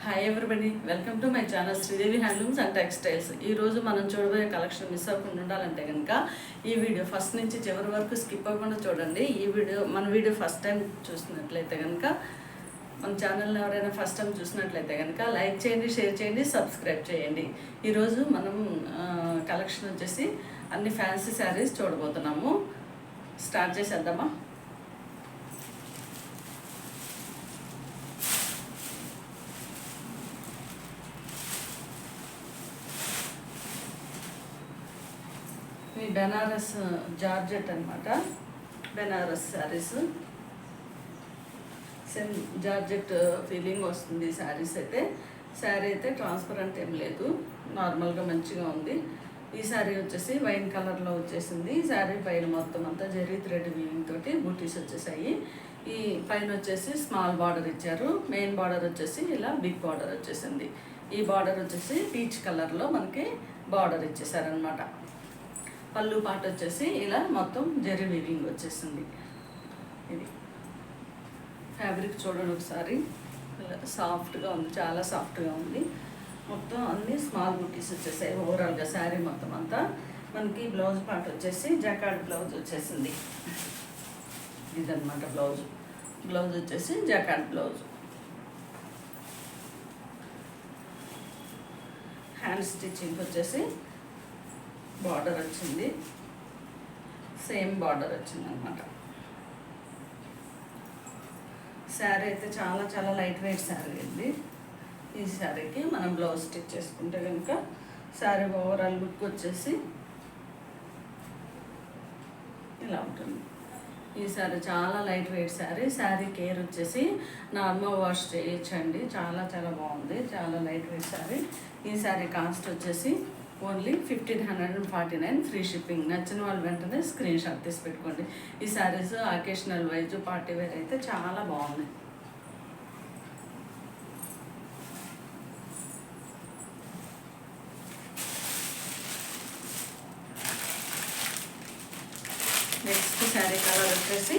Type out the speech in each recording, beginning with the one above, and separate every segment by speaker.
Speaker 1: Hi everybody, welcome to my channel Sridevi handlooms and textiles. ఈరోజు మనం చూడబోయే కలెక్షన్ మిస్ అవ్వకుండా ఉండాలంటే కనుక ఈ వీడియో ఫస్ట్ నుంచి చివరి వరకు స్కిప్ అవ్వకుండా చూడండి. మన వీడియో ఫస్ట్ టైం చూసినట్లయితే కనుక మన ఛానల్ని ఎవరైనా ఫస్ట్ టైం చూసినట్లయితే కనుక లైక్ చేయండి, షేర్ చేయండి, సబ్స్క్రైబ్ చేయండి. ఈరోజు మనం కలెక్షన్ వచ్చేసి అన్ని ఫ్యాన్సీ శారీస్ చూడబోతున్నాము. స్టార్ట్ చేసేద్దామా? బెనారస్ జార్జెట్ అనమాట. Banaras saris same georgette feeling వస్తుంది శారీస్ అయితే. శారీ అయితే ట్రాన్స్పరెంట్ ఏం లేదు, నార్మల్గా మంచిగా ఉంది. ఈ శారీ వచ్చేసి వైన్ కలర్లో వచ్చేసింది. ఈ శారీ పైన మొత్తం అంతా జరీ థ్రెడ్ వీవింగ్ తోటి బూటీస్ వచ్చేసాయి. ఈ పైన వచ్చేసి స్మాల్ బార్డర్ ఇచ్చారు. మెయిన్ బార్డర్ వచ్చేసి ఇలా బిగ్ బార్డర్ వచ్చేసింది. ఈ బార్డర్ వచ్చేసి పీచ్ కలర్లో మనకి బార్డర్ ఇచ్చేసారనమాట. పళ్ళు పాట వచ్చేసి ఇలా మొత్తం జరీ వీవింగ్ వచ్చేసింది. ఇది ఫ్యాబ్రిక్ చూడండి ఒకసారి, సాఫ్ట్గా ఉంది, చాలా సాఫ్ట్గా ఉంది. మొత్తం అన్ని స్మాల్ బుటీస్ వచ్చేసాయి. ఓవరాల్గా శారీ మొత్తం అంతా మనకి బ్లౌజ్ పాట వచ్చేసి జకార్డ్ బ్లౌజ్ వచ్చేసింది. ఇదన్నమాట బ్లౌజ్ వచ్చేసి జకార్డ్ బ్లౌజ్. హ్యాండ్ స్టిచ్చింగ్ వచ్చేసి బార్డర్ వచ్చింది, సేమ్ బార్డర్ వచ్చింది అనమాట. శారీ అయితే చాలా చాలా లైట్ వెయిట్ శారీ అండి. ఈ శారీకి మనం బ్లౌజ్ స్టిచ్ చేసుకుంటే కనుక శారీ ఓవరాల్ లుక్ వచ్చేసి ఇలా ఉంటుంది. ఈ శారీ చాలా light weight sari. Sari care వచ్చేసి నార్మల్ వాష్ చేయొచ్చండి. చాలా చాలా బాగుంది, చాలా లైట్ వెయిట్ శారీ. ఈ శారీ కాస్ట్ వచ్చేసి ఓన్లీ 1549, ఫ్రీ షిప్పింగ్. నచ్చిన వాళ్ళు వెంటనే స్క్రీన్ షాట్ తీసి పెట్టుకోండి. ఈ saris occasional wise party wear అయితే చాలా బాగున్నాయి. నెక్స్ట్ శారీ కలర్ వచ్చేసి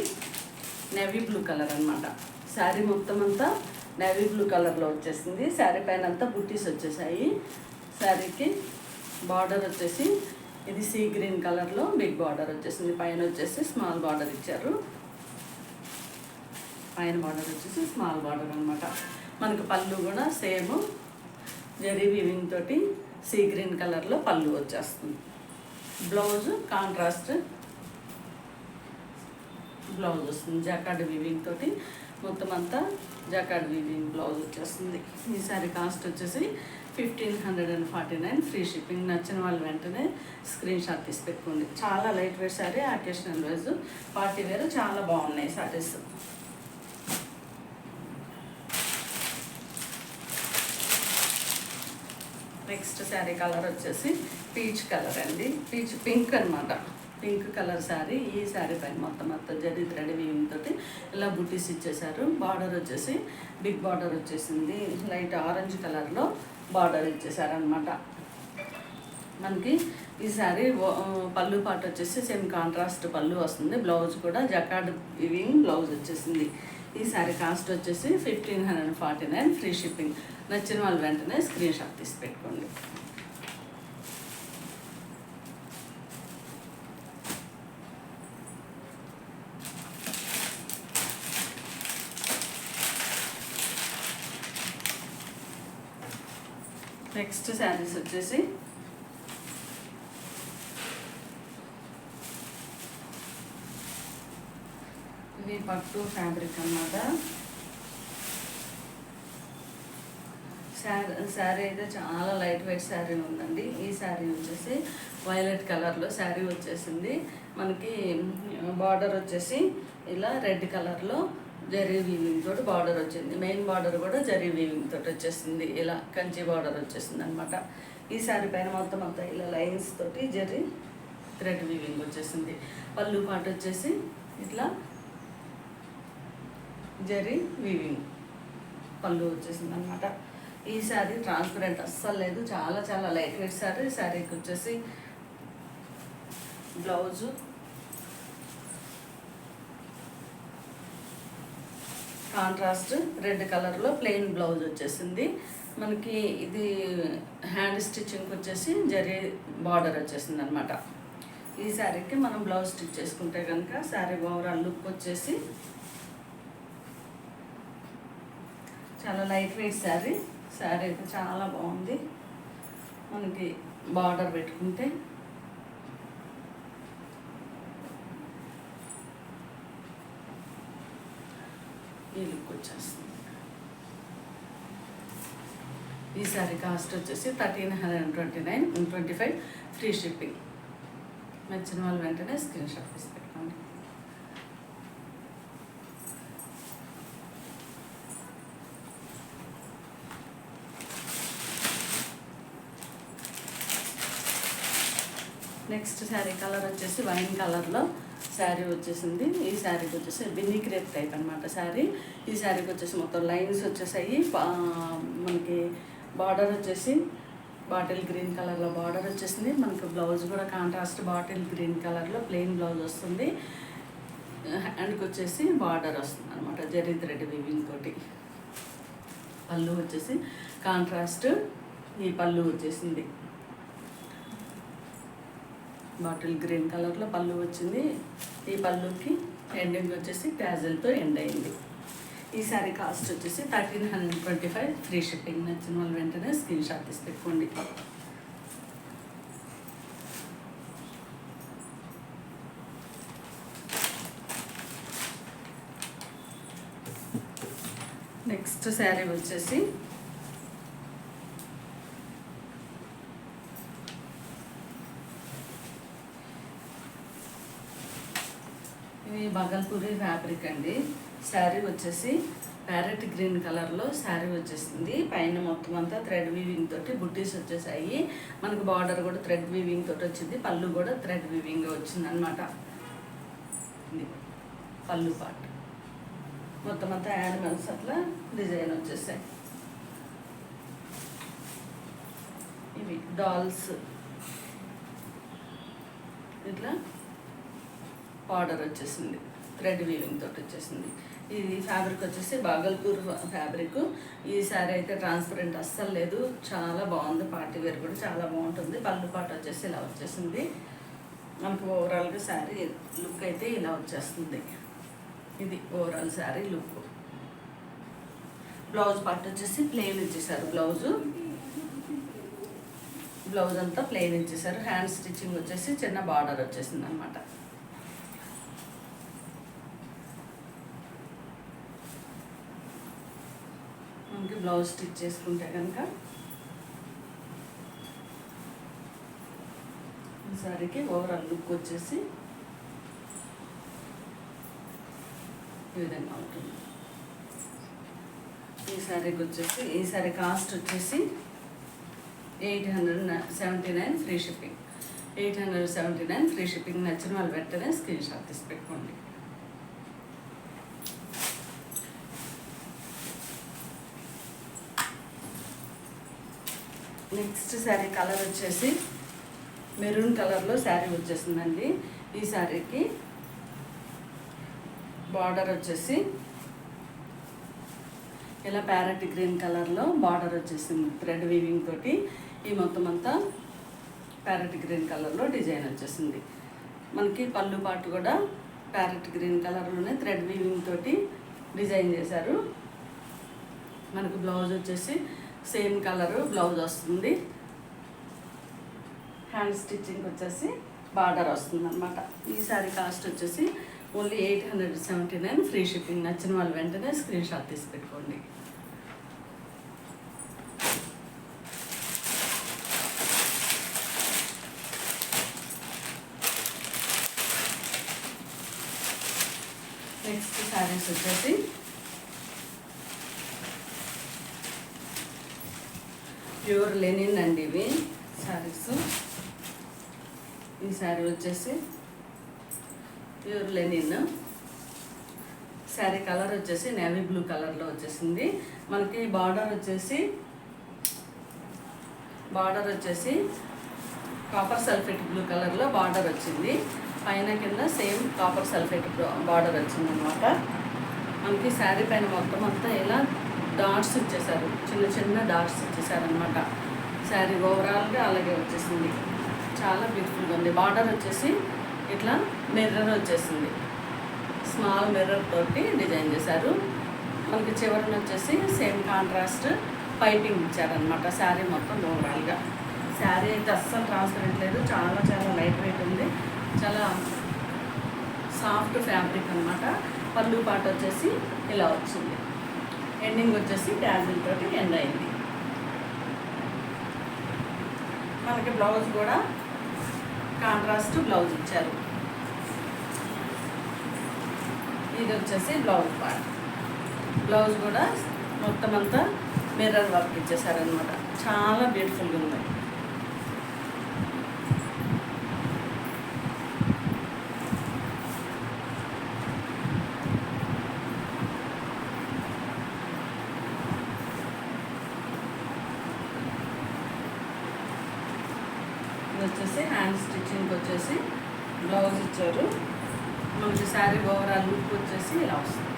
Speaker 1: నేవీ బ్లూ కలర్ అనమాట. శారీ మొత్తం అంతా నేవీ బ్లూ కలర్లో వచ్చేసింది. శారీ పైన అంతా బుట్టీస్ వచ్చేసాయి. శారీకి బార్డర్ వచ్చేసి ఇది సీ గ్రీన్ కలర్లో బిగ్ బార్డర్ వచ్చేసింది. పైన వచ్చేసి స్మాల్ బార్డర్ ఇచ్చారు. పైన బార్డర్ వచ్చేసి స్మాల్ బార్డర్ అనమాట. మనకు పళ్ళు కూడా సేమ్ జరీ వీవింగ్ తోటి సీ గ్రీన్ కలర్లో పళ్ళు వచ్చేస్తుంది. బ్లౌజ్ కాంట్రాస్ట్ బ్లౌజ్ వస్తుంది. జకార్డ్ వీవింగ్ తోటి మొత్తం అంతా జకార్డ్ వీవింగ్ బ్లౌజ్ వచ్చేస్తుంది. ఈ సారీ కాస్ట్ వచ్చేసి 1549, ఫ్రీ షిప్పింగ్. నచ్చిన వాళ్ళు వెంటనే స్క్రీన్ షాట్ తీసి పెట్టుకోండి. చాలా light weight sari, occasional wise party wear చాలా బాగున్నాయి శారీస్. నెక్స్ట్ శారీ కలర్ వచ్చేసి పీచ్ కలర్ అండి. పింక్ అనమాట. Pink colour sari. ఈ శారీ పైన మొత్తం అంతా జరీ థ్రెడ్ వీవింగ్ తోటి ఇలా బుటీస్ ఇచ్చేసారు. బార్డర్ వచ్చేసి బిగ్ బార్డర్ వచ్చేసింది. లైట్ ఆరెంజ్ కలర్లో బార్డర్ ఇచ్చేసారనమాట. మనకి ఈ శారీ పళ్ళు పాట వచ్చేసి సేమ్ కాంట్రాస్ట్ పళ్ళు వస్తుంది. బ్లౌజ్ కూడా జకార్డ్ వీవింగ్ బ్లౌజ్ వచ్చేసింది. ఈ శారీ కాస్ట్ వచ్చేసి 1549, ఫ్రీ షిప్పింగ్. నచ్చిన వాళ్ళు వెంటనే స్క్రీన్ షాట్ తీసి పెట్టుకోండి. నెక్స్ట్ శారీస్ వచ్చేసి ఇది పట్టు ఫ్యాబ్రిక్ అన్నమాట. శారీ అయితే చాలా లైట్ వెయిట్ శారీ ఉందండి. ఈ శారీ వచ్చేసి వైలెట్ కలర్లో శారీ వచ్చేసింది. మనకి బార్డర్ వచ్చేసి ఇలా రెడ్ కలర్లో జరీ వీవింగ్ తోటి బార్డర్ వచ్చింది. మెయిన్ బార్డర్ కూడా జరీ వీవింగ్ తోటి వచ్చేసింది. ఇలా కంచి బార్డర్ వచ్చేసింది అనమాట. ఈ శారీ పైన మొత్తం అంతా ఇలా లైన్స్ తోటి జరీ థ్రెడ్ వీవింగ్ వచ్చేసింది. పళ్ళు పాట వచ్చేసి ఇట్లా జరీ వీవింగ్ పళ్ళు వచ్చేసింది అనమాట. ఈ శారీ ట్రాన్స్పరెంట్ అస్సలు లేదు, చాలా చాలా లైట్ వెయిట్ శారీ. శారీకి వచ్చేసి బ్లౌజు కాంట్రాస్ట్ రెడ్ కలర్లో ప్లెయిన్ బ్లౌజ్ వచ్చేసింది. మనకి ఇది హ్యాండ్ స్టిచ్చింగ్ వచ్చేసి జరీ బార్డర్ వచ్చేసింది అనమాట. ఈ శారీకి మనం బ్లౌజ్ స్టిచ్ చేసుకుంటే కనుక శారీ ఓవరాల్ లుక్ వచ్చేసి చాలా లైట్ వెయిట్ శారీ అయితే చాలా బాగుంది. మనకి బార్డర్ పెట్టుకుంటే ఈ లుక్ వచ్చేస్తుంది. ఈ శారీ కాస్ట్ వచ్చేసి 1329, 25 ఫ్రీ షిప్పింగ్. నచ్చిన వాళ్ళు వెంటనే స్క్రీన్ షాట్ తీసి పెట్టుకోండి. నెక్స్ట్ శారీ కలర్ వచ్చేసి వైన్ కలర్లో శారీ వచ్చేసింది. ఈ శారీకి వచ్చేసి బిన్నీ క్రేప్ టైప్ అనమాట శారీ. ఈ శారీకి వచ్చేసి మొత్తం లైన్స్ వచ్చేసాయి. మనకి బార్డర్ వచ్చేసి బాటిల్ గ్రీన్ కలర్లో బార్డర్ వచ్చేసింది. మనకి బ్లౌజ్ కూడా కాంట్రాస్ట్ బాటిల్ గ్రీన్ కలర్లో ప్లెయిన్ బ్లౌజ్ వస్తుంది. హ్యాండ్కి వచ్చేసి బార్డర్ వస్తుంది అనమాట జరీ థ్రెడ్ వీవింగ్ తోటి. పళ్ళు వచ్చేసి కాంట్రాస్ట్ ఈ పళ్ళు వచ్చేసింది. బాటిల్ గ్రీన్ కలర్లో పళ్ళు వచ్చింది. ఈ పళ్ళుకి ఎండింగ్ వచ్చేసి ట్యాజల్తో ఎండ్ అయింది. ఈ శారీ కాస్ట్ వచ్చేసి 1325 ఫ్రీ షిప్పింగ్. నచ్చిన వాళ్ళు వెంటనే స్క్రీన్ షాట్ తీసి పెట్టుకోండి. నెక్స్ట్ శారీ వచ్చేసి ఇది బగల్పూరి ఫ్యాబ్రిక్ అండి. శారీ వచ్చేసి ప్యారెట్ గ్రీన్ కలర్లో శారీ వచ్చేసింది. పైన మొత్తం అంతా థ్రెడ్ వీవింగ్ తోటి బుట్టీస్ వచ్చేసాయి. మనకు బార్డర్ కూడా థ్రెడ్ వీవింగ్ తోటి వచ్చింది. పళ్ళు కూడా థ్రెడ్ వీవింగ్ వచ్చింది అనమాట. ఇది పళ్ళు పార్ట్ మొత్తం అంతా యానిమల్స్ అట్లా డిజైన్ వచ్చేసాయి. ఇవి డాల్స్ ఇట్లా బార్డర్ వచ్చేసింది. థ్రెడ్ వీవింగ్ తోటి వచ్చేసింది. ఇది ఫ్యాబ్రిక్ వచ్చేసి బాగల్పూర్ ఫ్యాబ్రిక్. ఈ శారీ అయితే ట్రాన్స్పరెంట్ అస్సలు లేదు, చాలా బాగుంది. పార్టీ వేర్ కూడా చాలా బాగుంటుంది. పళ్ళు పాట వచ్చేసి ఇలా వచ్చేసింది. మనకు ఓవరాల్గా శారీ లుక్ అయితే ఇలా వచ్చేస్తుంది. ఇది overall sari look. Blouse part వచ్చేసి ప్లెయిన్ ఇచ్చేసారు. బ్లౌజ్ అంతా ప్లెయిన్ ఇచ్చేసారు. హ్యాండ్ స్టిచ్చింగ్ వచ్చేసి చిన్న బార్డర్ వచ్చేసింది అనమాట. మనకి బ్లౌజ్ స్టిచ్ చేసుకుంటే కనుక ఈ శారీకి ఓవరాల్ లుక్ వచ్చేసి ఈ విధంగా ఉంటుంది. ఈ శారీకి వచ్చేసి ఈ శారీ కాస్ట్ వచ్చేసి 879 ఫ్రీ షిప్పింగ్. 879 free shipping. నచ్చిన వాళ్ళు వెంటనే స్క్రీన్ షాట్ తీసి పెట్టుకోండి. నెక్స్ట్ శారీ కలర్ వచ్చేసి మెరూన్ కలర్లో శారీ వచ్చేసిందండి. ఈ శారీకి బార్డర్ వచ్చేసి ఇలా ప్యారెట్ గ్రీన్ కలర్లో బార్డర్ వచ్చేసింది థ్రెడ్ వీవింగ్ తోటి. ఈ మొత్తం అంతా ప్యారెట్ గ్రీన్ కలర్లో డిజైన్ వచ్చేసింది. మనకి పళ్ళు పాటు కూడా ప్యారెట్ గ్రీన్ కలర్లోనే థ్రెడ్ వీవింగ్ తోటి డిజైన్ చేశారు. మనకు బ్లౌజ్ వచ్చేసి సేమ్ కలరు బ్లౌజ్ వస్తుంది. హ్యాండ్ స్టిచ్చింగ్ వచ్చేసి బార్డర్ వస్తుంది అనమాట. ఈ శారీ కాస్ట్ వచ్చేసి ఓన్లీ 879 ఫ్రీ షిప్పింగ్. నచ్చిన వాళ్ళు వెంటనే స్క్రీన్ షాట్ తీసి పెట్టుకోండి. నెక్స్ట్ శారీస్ వచ్చేసి ప్యూర్ లెనిన్ అండి ఇవి శారీస్. ఈ శారీ వచ్చేసి ప్యూర్ లెనిన్. శారీ కలర్ వచ్చేసి నేవీ బ్లూ కలర్లో వచ్చేసింది. మనకి బార్డర్ వచ్చేసి కాపర్ సల్ఫేట్ బ్లూ కలర్లో బార్డర్ వచ్చింది. పైన కింద సేమ్ కాపర్ సల్ఫేట్ బార్డర్ వచ్చింది అనమాట. మనకి శారీ పైన మొత్తం అంతా ఇలా డాట్స్ ఇచ్చేసారు, చిన్న చిన్న డాట్స్ ఇచ్చేసారనమాట. శారీ ఓవరాల్గా అలాగే వచ్చేసింది, చాలా బ్యూటిఫుల్గా ఉంది. బార్డర్ వచ్చేసి ఇట్లా మిర్రర్ వచ్చేసింది, స్మాల్ మిర్రర్ తోటి డిజైన్ చేశారు. మనకి చివరిని వచ్చేసి సేమ్ కాంట్రాస్ట్ పైపింగ్ ఇచ్చారనమాట శారీ మొత్తం ఓవరాల్గా. శారీ అయితే అస్సలు ట్రాన్స్పరెంట్ లేదు, చాలా చాలా లైట్ వెయిట్ ఉంది, చాలా సాఫ్ట్ ఫ్యాబ్రిక్ అనమాట. పళ్ళు పాట వచ్చేసి ఇలా వచ్చింది, ఎండింగ్ వచ్చేసి డాజిల్ తోటి ఎండ్ అయింది. మనకి బ్లౌజ్ కూడా కాంట్రాస్ట్ బ్లౌజ్ ఇచ్చారు. ఇది వచ్చేసి బ్లౌజ్ పార్ట్. బ్లౌజ్ కూడా మొత్తం అంతా మిర్రర్ వర్క్ ఇచ్చేసారనమాట, చాలా బ్యూటిఫుల్గా ఉంది. ఇది వచ్చేసి హ్యాండ్ స్టిచ్చింగ్కి వచ్చేసి బ్లౌజ్ ఇచ్చారు. మనకి శారీ ఓవరాల్ లుక్ వచ్చేసి ఇలా వస్తుంది.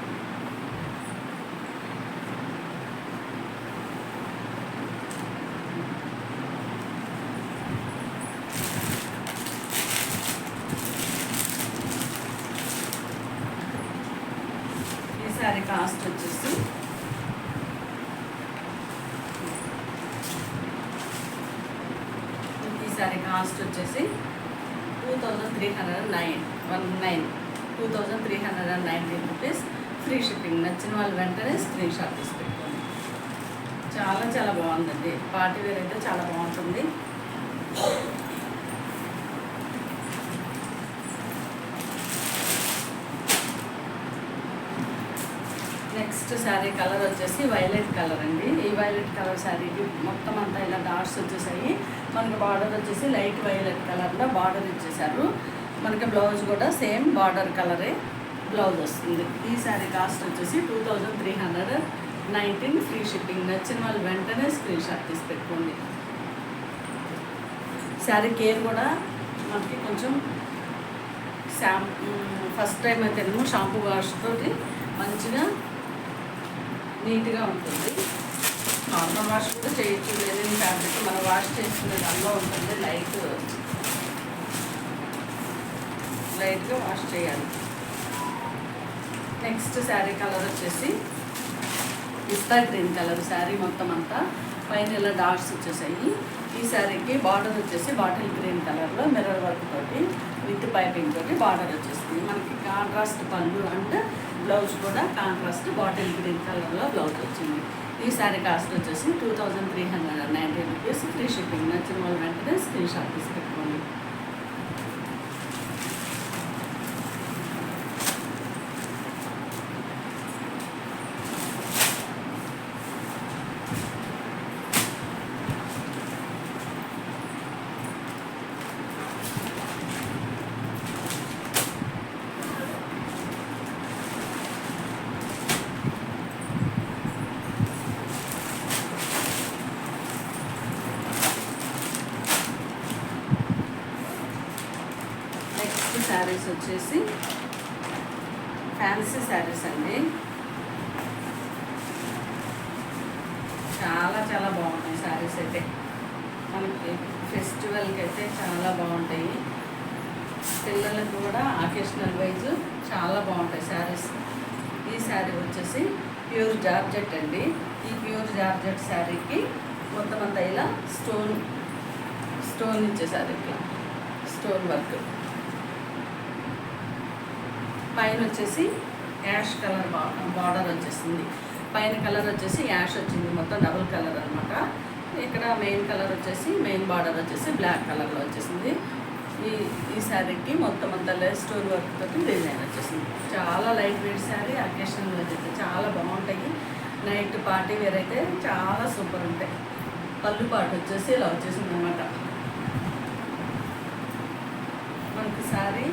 Speaker 1: ఈ శారీ కాస్ట్ వచ్చేసి శారీ కాస్ట్ వచ్చేసి 2319 రూపీస్. Free shipping. నచ్చిన వాళ్ళు వెంటనే స్క్రీన్ షాట్ తీసి పెట్టుకోండి. చాలా చాలా బాగుందండి, పార్టీ వేర్ అయితే చాలా బాగుంటుంది. నెక్స్ట్ శారీ కలర్ వచ్చేసి వైలెట్ కలర్ అండి. ఈ వైలెట్ కలర్ శారీకి మొత్తం అంతా ఇలా డాట్స్ వచ్చేసాయి. మనకి బార్డర్ వచ్చేసి లైట్ వైలెట్ కలర్లో బార్డర్ ఇచ్చేసారు. మనకి బ్లౌజ్ కూడా సేమ్ బార్డర్ కలరే బ్లౌజ్ వస్తుంది. ఈ శారీ కాస్ట్ వచ్చేసి 2319 ఫ్రీ షిప్పింగ్. నచ్చిన వాళ్ళు వెంటనే స్క్రీన్ షాట్ తీసి పెట్టుకోండి. శారీ కేర్ కూడా మనకి కొంచెం ఫస్ట్ టైం అయితేనేమో షాంపూ వాష్ తోటి మంచిగా నీట్గా ఉంటుంది. నార్మల్ వాష్ కూడా చేయొచ్చు, లేదని ఫ్యాబ్రిక్ మనం వాష్ చేసుకునే దానిలో ఉంటుంది. లైట్గా వాష్ చేయాలి. నెక్స్ట్ శారీ కలర్ వచ్చేసి పిస్తా గ్రీన్ కలర్. శారీ మొత్తం అంతా పైన ఇలా డాట్స్ వచ్చేసాయి. ఈ శారీకి బార్డర్ వచ్చేసి బాటిల్ గ్రీన్ కలర్లో మిర్రర్ వర్క్ తోటి విత్ పైపింగ్ తోటి బార్డర్ వచ్చేసింది. మనకి కాంట్రాస్ట్ పళ్ళు అండ్ బ్లౌజ్ కూడా కాంట్రాస్ట్ బాటిల్ గ్రీన్ కలర్లో బ్లౌజ్ వచ్చింది. ఈ శారీ కాస్ట్ వచ్చేసి 2319 రూపీస్. Free shipping. నచ్చిన వాళ్ళు వెంటనే స్క్రీన్ షాట్ తీసి పెట్టుకోండి. శారీస్ వచ్చేసి ఫ్యాన్సీ శారీస్ అండి. చాలా చాలా బాగుంటాయి శారీస్ అయితే. మనకి ఫెస్టివల్కి అయితే చాలా బాగుంటాయి. పిల్లలకు కూడా అకేషనల్ వైజ్ చాలా బాగుంటాయి శారీస్. ఈ శారీ వచ్చేసి ప్యూర్ జార్జెట్ అండి. ఈ ప్యూర్ జార్జెట్ శారీకి మొత్తం అంతా ఇలా స్టోన్ ఇచ్చేసారు, ఇట్లా స్టోన్ వర్క్. పైన వచ్చేసి యాష్ కలర్ బార్డర్ వచ్చేసింది. పైన కలర్ వచ్చేసి యాష్ వచ్చింది, మొత్తం డబుల్ కలర్ అనమాట. ఇక్కడ మెయిన్ కలర్ వచ్చేసి మెయిన్ బార్డర్ వచ్చేసి బ్లాక్ కలర్లో వచ్చేసింది. ఈ శారీకి మొత్తం అంతా స్టోన్ వర్క్ తోటి డిజైన్ వచ్చేసింది. చాలా లైట్ వెయిట్ శారీ, అకేషన్ అయితే చాలా బాగుంటాయి. నైట్ పార్టీ వేర్ అయితే చాలా సూపర్ ఉంటాయి. పళ్ళు పాటు వచ్చేసి ఇలా వచ్చేసింది అనమాట. మనకి శారీ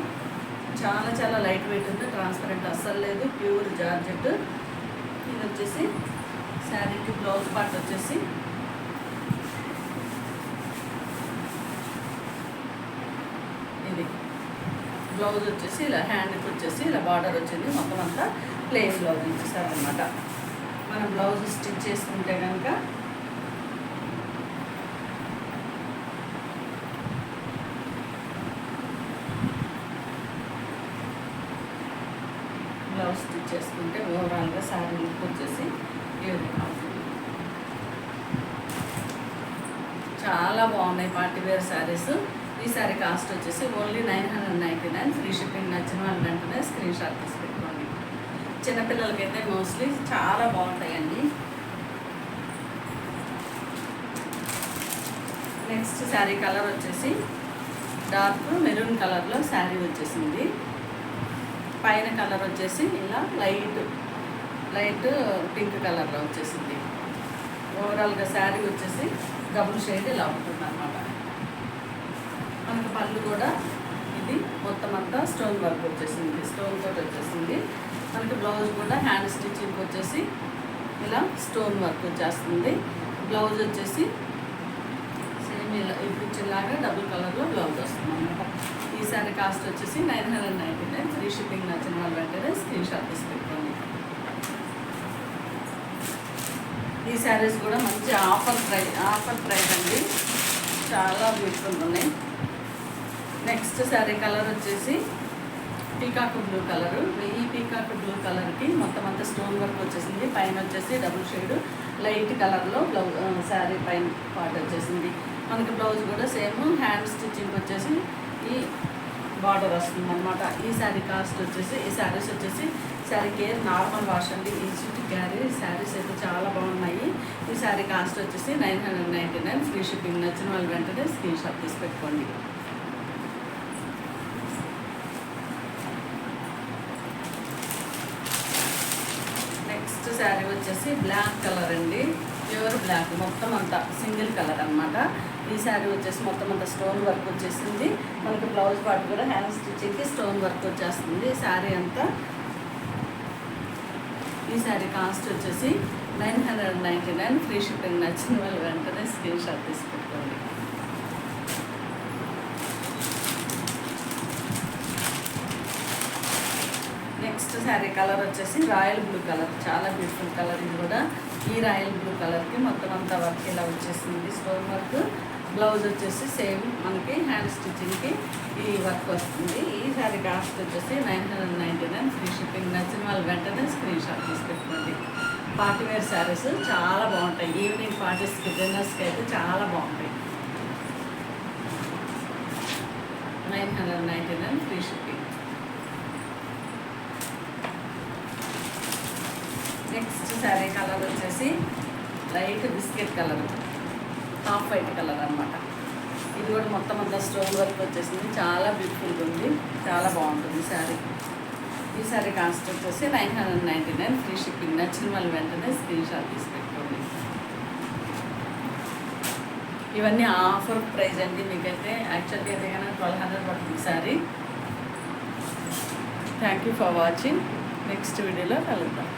Speaker 1: చాలా చాలా లైట్ వెయిట్ ఉంది, ట్రాన్స్పరెంట్ అస్సలు లేదు, ప్యూర్ జార్జెట్. ఇది వచ్చేసి శారీకి బ్లౌజ్ పార్ట్ వచ్చేసి ఇది బ్లౌజ్ వచ్చేసి ఇలా హ్యాండ్కి వచ్చేసి ఇలా బార్డర్ వచ్చింది, మొత్తం అంతా ప్లెయిన్ బ్లౌజ్ ఇచ్చేసారనమాట. మనం బ్లౌజ్ స్టిచ్ చేసుకుంటే కనుక బ్లౌజ్ స్టిచ్ చేసుకుంటే ఓవరాల్గా శారీ లుక్ వచ్చేసి ఈ విధంగా ఉంటుంది. చాలా బాగున్నాయి పార్టీ వేర్ శారీస్. ఈ శారీ కాస్ట్ వచ్చేసి ఓన్లీ 999. Free shipping. నచ్చిన వాళ్ళు వెంటనే స్క్రీన్ షాట్ తీసి పెట్టుకోండి. చిన్నపిల్లలకైతే మోస్ట్లీ చాలా బాగుంటాయండి. నెక్స్ట్ శారీ కలర్ వచ్చేసి డార్క్ మెరూన్ కలర్లో శారీ వచ్చేసింది. పైన కలర్ వచ్చేసి ఇలా లైట్ పింక్ కలర్లో వచ్చేసింది. ఓవరాల్గా శారీ వచ్చేసి డబుల్ షేడ్ ఇలా ఉంటుంది అన్నమాట. మనకు పళ్ళు కూడా ఇది మొత్తం అంతా స్టోన్ వర్క్ వచ్చేసింది, స్టోన్ తోటి వచ్చేసింది. మనకి బ్లౌజ్ కూడా హ్యాండ్ స్టిచ్చింగ్ వచ్చేసి ఇలా స్టోన్ వర్క్ వచ్చేస్తుంది. బ్లౌజ్ వచ్చేసి సేమ్ ఇలా ఇప్పుడులాగా డబుల్ కలర్లో బ్లౌజ్ వస్తుంది అన్నమాట. ఈ సారీ కాస్ట్ వచ్చేసి 999. Free shipping. నచ్చిన వాళ్ళు వెంటనే స్క్రీన్ షాట్ తీసి పెట్టుకోండి. ఈ శారీస్ కూడా మంచి ఆఫర్ ప్రైస్ అండి, చాలా బ్యూటిఫుల్ ఉన్నాయి. నెక్స్ట్ శారీ కలర్ వచ్చేసి పీకాక్ బ్లూ కలరు. ఈ పీకాక్ బ్లూ కలర్కి మొత్తం అంతా స్టోన్ వర్క్ వచ్చేసింది. పైన వచ్చేసి డబుల్ షేడ్ లైట్ కలర్లో శారీ పైన పార్ట్ వచ్చేసింది. మనకి బ్లౌజ్ కూడా సేమ్ హ్యాండ్ స్టిచ్చింగ్ వచ్చేసి ఈ బార్డర్ వస్తుంది అనమాట. ఈ శారీ కాస్ట్ వచ్చేసి ఈ శారీస్ వచ్చేసి శారీ కేర్ నార్మల్ వాష్ అండి, ఈజీ టు క్యారీ. శారీస్ అయితే చాలా బాగున్నాయి. ఈ శారీ కాస్ట్ వచ్చేసి 999. Free shipping. నచ్చిన వాళ్ళు వెంటనే స్క్రీన్ షాట్ తీసి పెట్టుకోండి. నెక్స్ట్ శారీ వచ్చేసి బ్లాక్ కలర్ అండి, ప్యూర్ బ్లాక్, మొత్తం అంతా సింగిల్ కలర్ అనమాట. ఈ శారీ వచ్చేసి మొత్తం అంతా స్టోన్ వర్క్ వచ్చేసింది. మనకి బ్లౌజ్ పార్ట్ కూడా హ్యాండ్ స్టిచ్చింగ్కి స్టోన్ వర్క్ వచ్చేస్తుంది శారీ అంతా. ఈ శారీ కాస్ట్ వచ్చేసి 999. Free shipping. నచ్చిన వాళ్ళు వెంటనే స్క్రీన్ షాట్ తీసుకుంటారు. నెక్స్ట్ శారీ కలర్ వచ్చేసి రాయల్ బ్లూ కలర్, చాలా బ్యూటిఫుల్ కలర్ ఇది కూడా. ఈ రాయల్ బ్లూ కలర్కి మొత్తం అంతా వర్క్ ఇలా వచ్చేసింది, స్టోన్ వర్క్. బ్లౌజ్ వచ్చేసి సేమ్ మనకి హ్యాండ్ స్టిచ్చింగ్కి ఈ వర్క్ వస్తుంది. ఈ శారీ కాస్ట్ వచ్చేసి 999. Free shipping. నచ్చిన వాళ్ళు వెంటనే స్క్రీన్ షాట్ తీసి పెట్టుకోండి. పార్టీ వేర్ శారీస్ చాలా బాగుంటాయి, ఈవినింగ్ పార్టీస్కి డిన్నర్స్కి అయితే చాలా బాగుంటాయి. 999. Free shipping. Next sari colour వచ్చేసి light biscuit colour, half white colour అనమాట. ఇది కూడా మొత్తం అంతా స్టోన్ వర్క్ వచ్చేసింది, చాలా బ్యూటిఫుల్గా ఉంది, చాలా బాగుంటుంది శారీ. ఈ శారీ కాస్ట్ వచ్చేసి 999. Free shipping. నచ్చిన వాళ్ళు వెంటనే స్క్రీన్ షాట్ తీసి పెట్టుకోండి. ఇవన్నీ ఆఫర్ ప్రైస్ అండి, మీకైతే యాక్చువల్గా అయితే కనుక 1200 పడుతుంది sari. Thank you for watching. Next వీడియోలో కలుద్దాం.